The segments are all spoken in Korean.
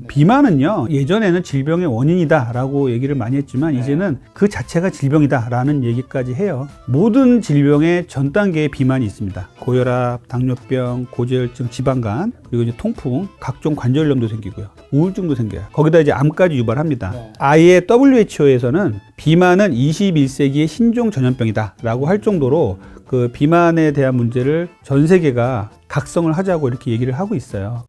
비만은요, 예전에는 질병의 원인이다라고 얘기를 많이 했지만 이제는 그 자체가 질병이다라는 얘기까지 해요. 모든 질병의 전 단계에 비만이 있습니다. 고혈압, 당뇨병, 고지혈증, 지방간, 그리고 이제 통풍, 각종 관절염도 생기고요. 우울증도 생겨요. 거기다 이제 암까지 유발합니다. 아예 WHO에서는 비만은 21세기의 신종 전염병이다라고 할 정도로 그 비만에 대한 문제를 전 세계가 각성을 하자고 이렇게 얘기를 하고 있어요.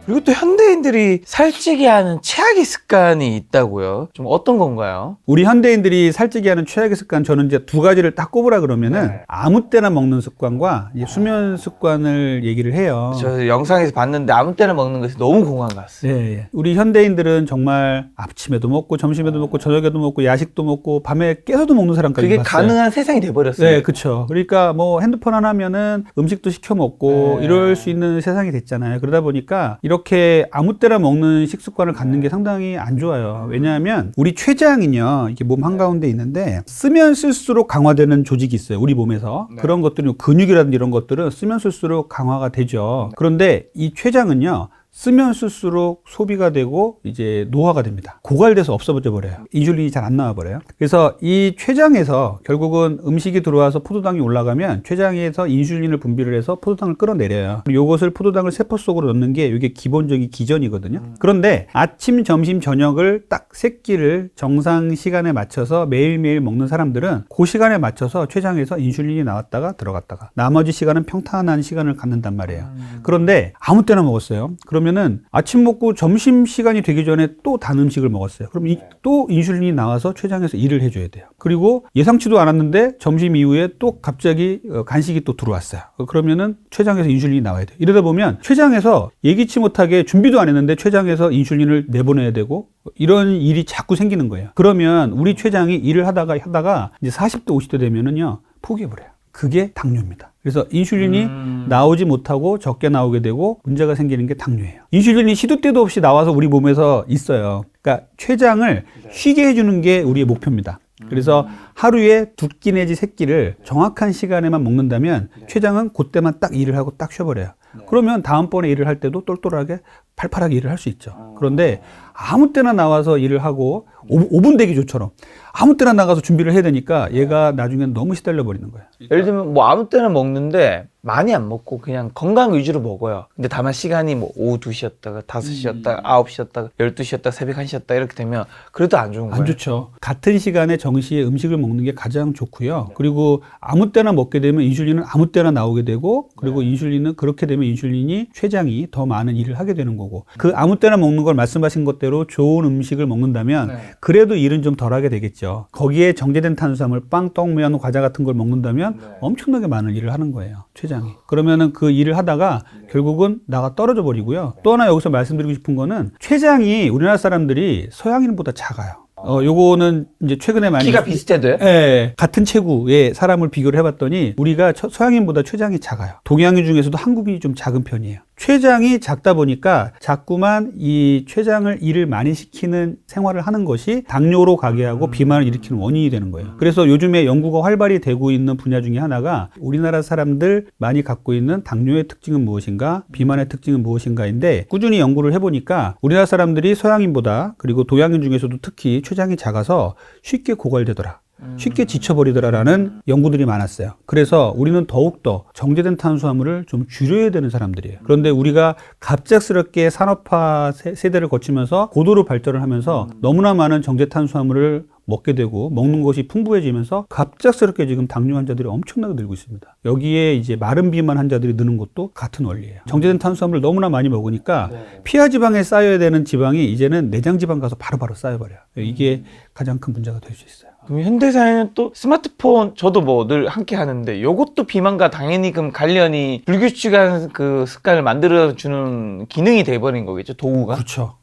그리고 또 현대인들이 살찌게 하는 최악의 습관이 있다고요. 좀 어떤 건가요? 우리 현대인들이 살찌게 하는 최악의 습관, 저는 이제 두 가지를 딱 꼽으라 그러면은 아무 때나 먹는 습관과 이제 수면 습관을 얘기를 해요. 저 영상에서 봤는데 아무 때나 먹는 것이 너무 공감 갔어요. 예. 우리 현대인들은 정말 아침에도 먹고 점심에도 먹고 저녁에도 먹고 야식도 먹고 밤에 깨서도 먹는 사람까지 그게 봤어요. 가능한 세상이 돼버렸어요. 네, 그렇죠. 그러니까 뭐 핸드폰 하나 하면은 음식도 시켜 먹고 이럴 수 있는 세상이 됐잖아요. 그러다 보니까 이렇게 아무 때나 먹는 식습관을 갖는 게 상당히 안 좋아요. 왜냐하면 우리 췌장이요, 이게 몸 한가운데 있는데 쓰면 쓸수록 강화되는 조직이 있어요. 우리 몸에서. 그런 것들은 근육이라든지 이런 것들은 쓰면 쓸수록 강화가 되죠. 그런데 이 췌장은요, 쓰면 쓸수록 소비가 되고 이제 노화가 됩니다. 고갈돼서 없어져 버려요. 인슐린이 잘 안 나와 버려요. 그래서 이 췌장에서 결국은 음식이 들어와서 포도당이 올라가면 췌장에서 인슐린을 분비를 해서 포도당을 끌어내려요. 요것을 포도당을 세포 속으로 넣는 게 이게 기본적인 기전이거든요. 그런데 아침, 점심, 저녁을 딱 세 끼를 정상 시간에 맞춰서 매일매일 먹는 사람들은 그 시간에 맞춰서 췌장에서 인슐린이 나왔다가 들어갔다가 나머지 시간은 평탄한 시간을 갖는단 말이에요. 그런데 아무 때나 먹었어요. 그러면은 아침 먹고 점심 시간이 되기 전에 또 단 음식을 먹었어요. 그럼 또 인슐린이 나와서 췌장에서 일을 해줘야 돼요. 그리고 예상치도 않았는데 점심 이후에 또 갑자기 간식이 또 들어왔어요. 그러면은 췌장에서 인슐린이 나와야 돼요. 이러다 보면 췌장에서 예기치 못하게 준비도 안 했는데 췌장에서 인슐린을 내보내야 되고 이런 일이 자꾸 생기는 거예요. 그러면 우리 췌장이 일을 하다가 이제 40대 50대 되면은요 포기해버려요. 그게 당뇨입니다. 그래서 인슐린이 나오지 못하고 적게 나오게 되고 문제가 생기는 게 당뇨예요. 인슐린이 시도 때도 없이 나와서 우리 몸에서 있어요. 그러니까 췌장을 쉬게 해주는 게 우리의 목표입니다. 그래서 하루에 2끼 내지 3끼를 정확한 시간에만 먹는다면 췌장은 그때만 딱 일을 하고 딱 쉬어버려요. 그러면 다음번에 일을 할 때도 똘똘하게 팔팔하게 일을 할 수 있죠. 그런데 아무 때나 나와서 일을 하고 5분 대기조처럼 아무 때나 나가서 준비를 해야 되니까 얘가 나중엔 너무 시달려 버리는 거예요. 예를 들면 뭐 아무 때나 먹는데 많이 안 먹고 그냥 건강 위주로 먹어요. 근데 다만 시간이 뭐 오후 2시였다가 5시였다가 9시였다가 12시였다가 새벽 1시였다가 이렇게 되면 그래도 안 좋은 거예요. 안 좋죠. 같은 시간에 정시에 음식을 먹는 게 가장 좋고요. 그리고 아무 때나 먹게 되면 인슐린은 아무 때나 나오게 되고 그리고 인슐린은 그렇게 되면 인슐린이 췌장이 더 많은 일을 하게 되는 거고 그 아무 때나 먹는 걸 말씀하신 것대로 좋은 음식을 먹는다면 그래도 일은 좀 덜하게 되겠죠. 거기에 정제된 탄수화물, 빵, 떡, 면, 과자 같은 걸 먹는다면 엄청나게 많은 일을 하는 거예요. 췌장이. 그러면은 그 일을 하다가 결국은 나가 떨어져 버리고요. 또 하나 여기서 말씀드리고 싶은 거는 췌장이 우리나라 사람들이 서양인보다 작아요. 요거는 이제 최근에 많이 키가 비슷해도요? 예, 같은 체구의 사람을 비교를 해봤더니 우리가 서양인보다 췌장이 작아요. 동양인 중에서도 한국인이 좀 작은 편이에요. 췌장이 작다 보니까 자꾸만 이 췌장을 일을 많이 시키는 생활을 하는 것이 당뇨로 가게 하고 비만을 일으키는 원인이 되는 거예요. 그래서 요즘에 연구가 활발히 되고 있는 분야 중에 하나가 우리나라 사람들 많이 갖고 있는 당뇨의 특징은 무엇인가, 비만의 특징은 무엇인가인데 꾸준히 연구를 해보니까 우리나라 사람들이 서양인보다 그리고 동양인 중에서도 특히 췌장이 작아서 쉽게 고갈되더라. 쉽게 지쳐버리더라라는 연구들이 많았어요. 그래서 우리는 더욱더 정제된 탄수화물을 좀 줄여야 되는 사람들이에요. 그런데 우리가 갑작스럽게 산업화 세대를 거치면서 고도로 발전을 하면서 너무나 많은 정제 탄수화물을 먹게 되고 먹는 것이 풍부해지면서 갑작스럽게 지금 당뇨 환자들이 엄청나게 늘고 있습니다. 여기에 이제 마른 비만 환자들이 느는 것도 같은 원리예요. 정제된 탄수화물을 너무나 많이 먹으니까 피하 지방에 쌓여야 되는 지방이 이제는 내장 지방 가서 바로바로 쌓여버려요. 이게 가장 큰 문제가 될 수 있어요. 그럼 현대사회는 또 스마트폰 저도 뭐 늘 함께 하는데 요것도 비만과 당연히 그럼 관련이 불규칙한 그 습관을 만들어주는 기능이 돼버린 거겠죠, 도구가? 그렇죠.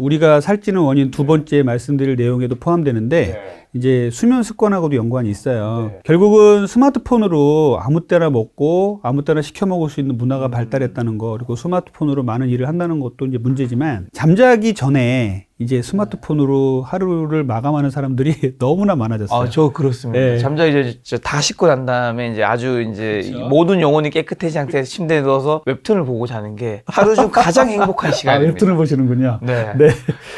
우리가 살찌는 원인 두 번째 말씀드릴 내용에도 포함되는데 이제 수면 습관하고도 연관이 있어요. 네. 결국은 스마트폰으로 아무 때나 먹고 아무 때나 시켜 먹을 수 있는 문화가 발달했다는 거, 그리고 스마트폰으로 많은 일을 한다는 것도 이제 문제지만, 잠자기 전에 이제 스마트폰으로 하루를 마감하는 사람들이 너무나 많아졌어요. 아, 저 그렇습니다. 네. 잠자기 전에 다 씻고 난 다음에 이제 아주 이제 그렇죠. 모든 영혼이 깨끗해진 상태에서 침대에 누워서 웹툰을 보고 자는 게 하루 중 가장 행복한 시간입니다. 웹툰을 보시는군요. 네. 네.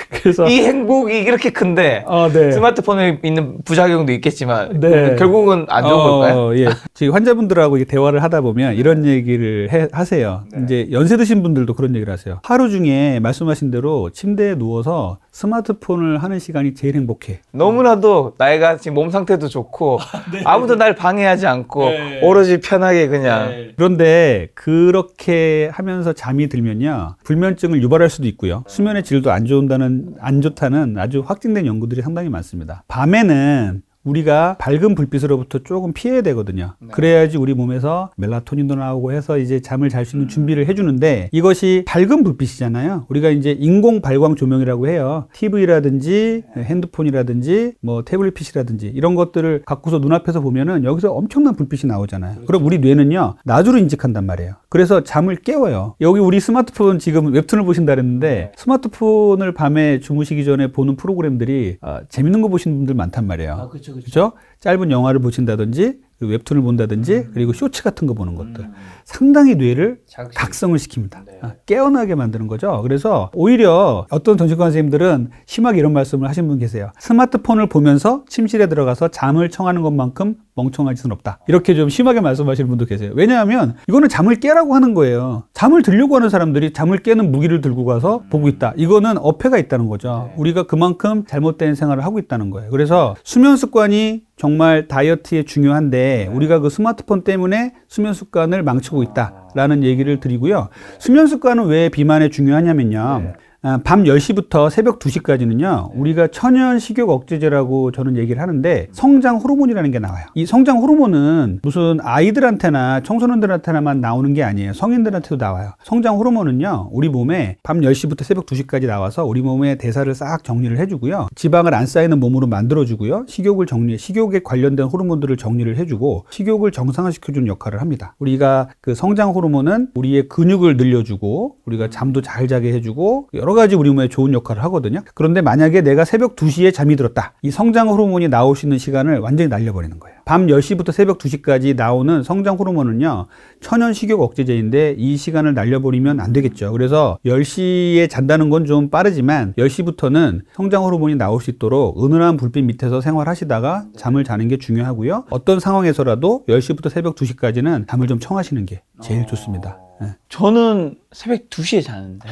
그래서 이 행복이 이렇게 큰데 네. 스마트폰에 있는 부작용도 있겠지만 네. 결국은 안 좋은 걸까요? 예. 지금 환자분들하고 이렇게 대화를 하다 보면 이런 얘기를 하세요. 네. 이제 연세 드신 분들도 그런 얘기를 하세요. 하루 중에 말씀하신 대로 침대에 누워서 스마트폰을 하는 시간이 제일 행복해. 너무나도 나이가 지금 몸 상태도 좋고 아무도 날 방해하지 않고 네. 오로지 편하게 그냥 그런데 그렇게 하면서 잠이 들면요, 불면증을 유발할 수도 있고요, 수면의 질도 안 좋다는 아주 확증된 연구들이 상당히 많습니다. 밤에는 우리가 밝은 불빛으로부터 조금 피해야 되거든요. 그래야지 우리 몸에서 멜라토닌도 나오고 해서 이제 잠을 잘 수 있는 준비를 해주는데, 이것이 밝은 불빛이잖아요. 우리가 이제 인공 발광 조명이라고 해요. TV라든지 핸드폰이라든지 뭐 태블릿이라든지 이런 것들을 갖고서 눈앞에서 보면은 여기서 엄청난 불빛이 나오잖아요. 그럼 우리 뇌는요, 낮으로 인식한단 말이에요. 그래서 잠을 깨워요. 여기 우리 스마트폰 지금 웹툰을 보신다 그랬는데, 스마트폰을 밤에 주무시기 전에 보는 프로그램들이 재밌는 거 보시는 분들 많단 말이에요. 그렇죠? 짧은 영화를 보신다든지 웹툰을 본다든지 그리고 쇼츠 같은 거 보는 것들 상당히 뇌를 각성을 시킵니다. 깨어나게 만드는 거죠. 그래서 오히려 어떤 정신과 선생님들은 심하게 이런 말씀을 하신 분 계세요. 스마트폰을 보면서 침실에 들어가서 잠을 청하는 것만큼 멍청할 짓은 없다. 이렇게 좀 심하게 말씀하시는 분도 계세요. 왜냐하면 이거는 잠을 깨라고 하는 거예요. 잠을 들려고 하는 사람들이 잠을 깨는 무기를 들고 가서 보고 있다. 이거는 어폐가 있다는 거죠. 우리가 그만큼 잘못된 생활을 하고 있다는 거예요. 그래서 수면 습관이 정말 다이어트에 중요한데 우리가 그 스마트폰 때문에 수면 습관을 망치고 있다라는 얘기를 드리고요. 수면 습관은 왜 비만에 중요하냐면요. 밤 10시부터 새벽 2시까지는요, 우리가 천연 식욕 억제제라고 저는 얘기를 하는데, 성장 호르몬이라는 게 나와요. 이 성장 호르몬은 무슨 아이들한테나 청소년들한테나만 나오는 게 아니에요. 성인들한테도 나와요. 성장 호르몬은요, 우리 몸에 밤 10시부터 새벽 2시까지 나와서 우리 몸의 대사를 싹 정리를 해주고요, 지방을 안 쌓이는 몸으로 만들어주고요, 식욕에 관련된 호르몬들을 정리를 해주고 식욕을 정상화시켜주는 역할을 합니다. 우리가 그 성장 호르몬은 우리의 근육을 늘려주고 우리가 잠도 잘 자게 해주고 여러 가지 우리 몸에 좋은 역할을 하거든요. 그런데 만약에 내가 새벽 2시에 잠이 들었다. 이 성장 호르몬이 나올 수 있는 시간을 완전히 날려버리는 거예요. 밤 10시부터 새벽 2시까지 나오는 성장 호르몬은요, 천연 식욕 억제제인데 이 시간을 날려버리면 안 되겠죠. 그래서 10시에 잔다는 건 좀 빠르지만 10시부터는 성장 호르몬이 나올 수 있도록 은은한 불빛 밑에서 생활하시다가 잠을 자는 게 중요하고요. 어떤 상황에서라도 10시부터 새벽 2시까지는 잠을 좀 청하시는 게 제일 좋습니다. 저는 새벽 2시에 자는데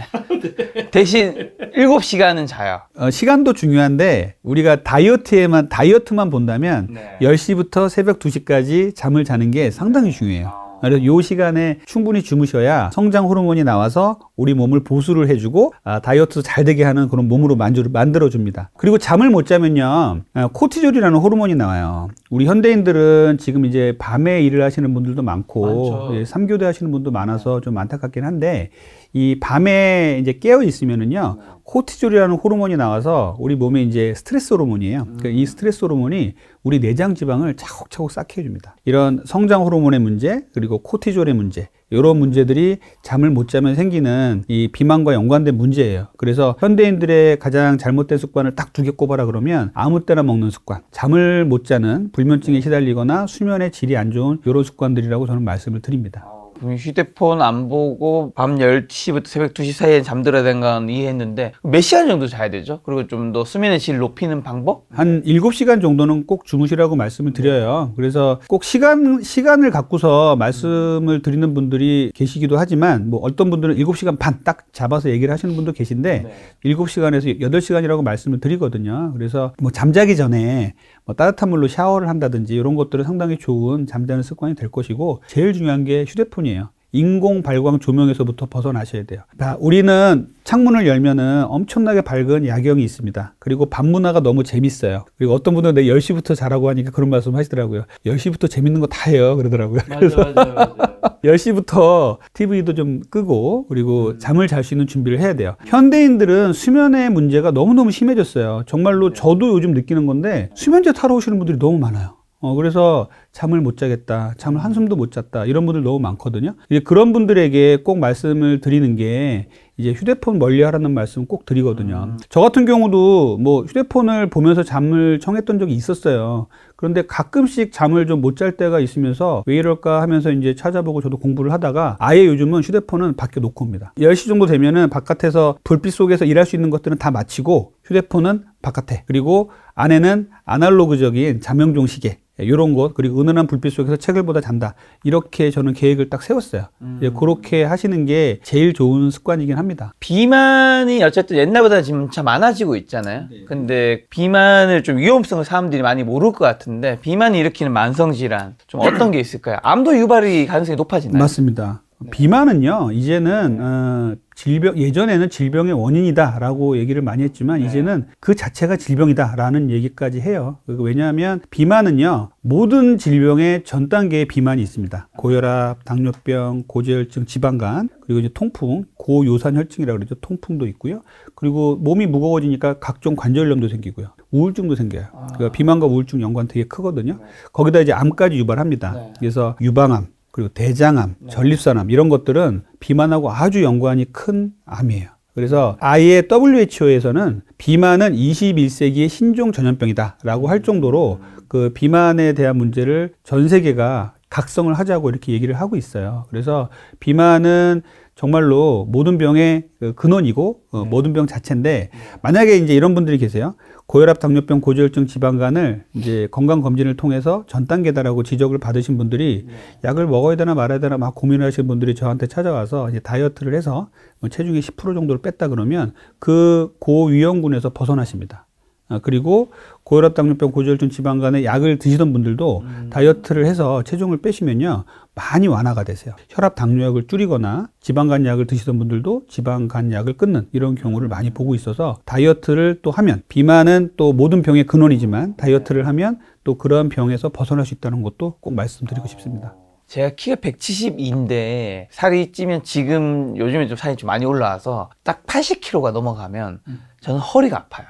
대신 7시간은 자요. 시간도 중요한데 우리가 다이어트만 본다면 10시부터 새벽 2시까지 잠을 자는 게 상당히 중요해요. 그래서 이 시간에 충분히 주무셔야 성장 호르몬이 나와서 우리 몸을 보수를 해주고 다이어트 잘 되게 하는 그런 몸으로 만들어줍니다. 그리고 잠을 못 자면요, 코티졸이라는 호르몬이 나와요. 우리 현대인들은 지금 이제 밤에 일을 하시는 분들도 많고 3교대 하시는 분도 많아서 좀 안타깝긴 한데, 이 밤에 이제 깨어 있으면은요, 코티졸이라는 호르몬이 나와서 우리 몸에 이제 스트레스 호르몬이에요. 그러니까 이 스트레스 호르몬이 우리 내장 지방을 차곡차곡 쌓게 해줍니다. 이런 성장 호르몬의 문제, 그리고 코티졸의 문제, 이런 문제들이 잠을 못 자면 생기는 이 비만과 연관된 문제예요. 그래서 현대인들의 가장 잘못된 습관을 딱 2개 꼽아라 그러면, 아무 때나 먹는 습관, 잠을 못 자는 불면증에 시달리거나 수면의 질이 안 좋은 이런 습관들이라고 저는 말씀을 드립니다. 휴대폰 안 보고 밤 10시부터 새벽 2시 사이에 잠들어야 되는 건 이해했는데 몇 시간 정도 자야 되죠? 그리고 좀 더 수면의 질을 높이는 방법? 한 7시간 정도는 꼭 주무시라고 말씀을 드려요. 그래서 꼭 시간을 갖고서 말씀을 드리는 분들이 계시기도 하지만, 뭐 어떤 분들은 7시간 반 딱 잡아서 얘기를 하시는 분도 계신데, 7시간에서 8시간이라고 말씀을 드리거든요. 그래서 뭐 잠자기 전에 뭐 따뜻한 물로 샤워를 한다든지 이런 것들은 상당히 좋은 잠자는 습관이 될 것이고, 제일 중요한 게 휴대폰이에요. 인공 발광 조명에서부터 벗어나셔야 돼요. 우리는 창문을 열면은 엄청나게 밝은 야경이 있습니다. 그리고 밤 문화가 너무 재밌어요. 그리고 어떤 분들은 내 10시부터 자라고 하니까 그런 말씀 하시더라고요. 10시부터 재밌는 거 다 해요. 그러더라고요. 맞아. 10시부터 TV도 좀 끄고 그리고 잠을 잘 수 있는 준비를 해야 돼요. 현대인들은 수면의 문제가 너무너무 심해졌어요. 정말로 저도 요즘 느끼는 건데 수면제 타러 오시는 분들이 너무 많아요. 그래서 잠을 못 자겠다, 잠을 한숨도 못 잤다, 이런 분들 너무 많거든요. 이제 그런 분들에게 꼭 말씀을 드리는 게 이제 휴대폰 멀리 하라는 말씀 꼭 드리거든요. 저 같은 경우도 뭐 휴대폰을 보면서 잠을 청했던 적이 있었어요. 그런데 가끔씩 잠을 좀 못 잘 때가 있으면서 왜 이럴까 하면서 이제 찾아보고 저도 공부를 하다가 아예 요즘은 휴대폰은 밖에 놓고 옵니다. 10시 정도 되면은 바깥에서 불빛 속에서 일할 수 있는 것들은 다 마치고 휴대폰은 바깥에, 그리고 안에는 아날로그적인 자명종 시계 이런 것, 그리고 은은한 불빛 속에서 책을 보다 잔다. 이렇게 저는 계획을 딱 세웠어요. 그렇게 하시는 게 제일 좋은 습관이긴 합니다. 비만이 어쨌든 옛날보다 지금 참 많아지고 있잖아요. 근데 비만을 좀 위험성을 사람들이 많이 모를 것 같은데 비만이 일으키는 만성질환 좀 어떤 게 있을까요? 암도 유발이 가능성이 높아지나요? 맞습니다. 비만은요, 이제는 예전에는 질병의 원인이다라고 얘기를 많이 했지만 이제는 그 자체가 질병이다라는 얘기까지 해요. 왜냐하면 비만은요, 모든 질병의 전 단계의 비만이 있습니다. 고혈압, 당뇨병, 고지혈증, 지방간, 그리고 이제 통풍, 고요산혈증이라고 그러죠. 통풍도 있고요. 그리고 몸이 무거워지니까 각종 관절염도 생기고요. 우울증도 생겨요. 그러니까 비만과 우울증 연관 되게 크거든요. 거기다 이제 암까지 유발합니다. 그래서 유방암, 그리고 대장암, 전립선암 이런 것들은 비만하고 아주 연관이 큰 암이에요. 그래서 아예 WHO에서는 비만은 21세기의 신종 전염병이다라고 할 정도로 그 비만에 대한 문제를 전 세계가 각성을 하자고 이렇게 얘기를 하고 있어요. 그래서 비만은 정말로 모든 병의 근원이고 모든 병 자체인데, 만약에 이제 이런 분들이 계세요. 고혈압, 당뇨병, 고지혈증, 지방간을 이제 건강 검진을 통해서 전 단계다라고 지적을 받으신 분들이 약을 먹어야 되나 말아야 되나 막 고민하시는 분들이 저한테 찾아와서 이제 다이어트를 해서 체중의 10% 정도를 뺐다 그러면 그 고위험군에서 벗어나십니다. 그리고 고혈압, 당뇨병, 고지혈증, 지방간의 약을 드시던 분들도 다이어트를 해서 체중을 빼시면요 많이 완화가 되세요. 혈압, 당뇨약을 줄이거나 지방간 약을 드시던 분들도 지방간 약을 끊는 이런 경우를 많이 보고 있어서, 다이어트를 또 하면, 비만은 또 모든 병의 근원이지만 다이어트를 하면 또 그런 병에서 벗어날 수 있다는 것도 꼭 말씀드리고 싶습니다. 제가 키가 172인데 살이 찌면 지금 요즘에 좀 살이 좀 많이 올라와서 딱 80kg가 넘어가면 저는 허리가 아파요.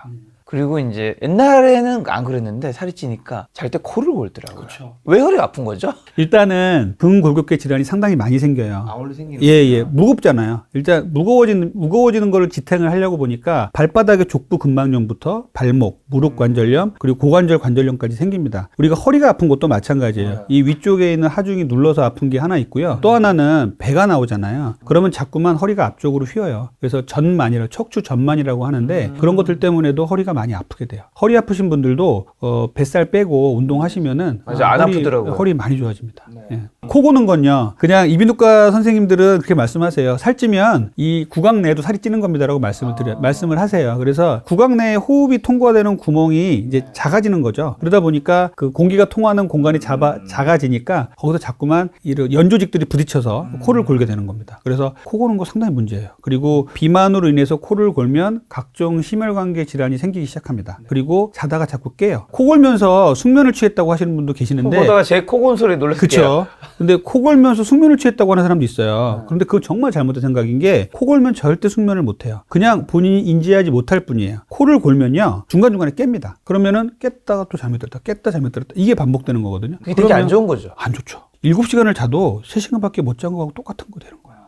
그리고 이제 옛날에는 안 그랬는데 살이 찌니까 잘 때 코를 골더라고요. 그렇죠. 왜 허리가 아픈 거죠? 일단은 등골격계 질환이 상당히 많이 생겨요. 원래 생기는 예. 무겁잖아요. 일단 무거워지는 거를 지탱을 하려고 보니까 발바닥의 족부 근막염부터 발목, 무릎 관절염, 그리고 고관절 관절염까지 생깁니다. 우리가 허리가 아픈 것도 마찬가지예요. 이 위쪽에 있는 하중이 눌러서 아픈 게 하나 있고요. 또 하나는 배가 나오잖아요. 그러면 자꾸만 허리가 앞쪽으로 휘어요. 그래서 전만이라고, 척추 전만이라고 하는데 그런 것들 때문에도 허리가 많이 아프게 돼요. 허리 아프신 분들도 뱃살 빼고 운동하시면은 맞아, 안 아프더라고요. 허리 많이 좋아집니다. 예. 코 고는 건요, 그냥 이비인후과 선생님들은 그렇게 말씀하세요. 살찌면 이 구강 내도 살이 찌는 겁니다라고 말씀을 하세요. 그래서 구강 내에 호흡이 통과되는 구멍이 이제 작아지는 거죠. 그러다 보니까 그 공기가 통하는 공간이 작아지니까 거기서 자꾸만 이런 연조직들이 부딪혀서 코를 골게 되는 겁니다. 그래서 코 고는 거 상당히 문제예요. 그리고 비만으로 인해서 코를 골면 각종 심혈관계 질환이 생기기 시작합니다. 그리고 자다가 자꾸 깨요. 코 골면서 숙면을 취했다고 하시는 분도 계시는데, 보다가 제 코 곤 소리 놀랐어요. 그렇죠. 근데 코 골면서 숙면을 취했다고 하는 사람도 있어요. 그런데 그거 정말 잘못된 생각인 게, 코 골면 절대 숙면을 못 해요. 그냥 본인이 인지하지 못할 뿐이에요. 코를 골면요 중간중간에 깹니다. 그러면은 깼다가 또 잠이 들었다, 깼다 잠이 들었다, 이게 반복되는 거거든요. 그게 되게 안 좋은 거죠. 안 좋죠. 7시간을 자도 3시간밖에 못 잔 거하고 똑같은 거 되는 거예요.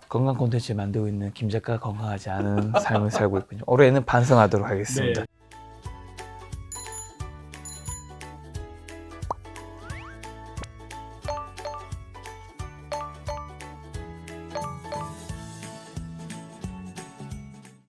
건강 콘텐츠 만들고 있는 김 작가, 건강하지 않은 삶을 살고 있군요. 올해는 반성하도록 하겠습니다.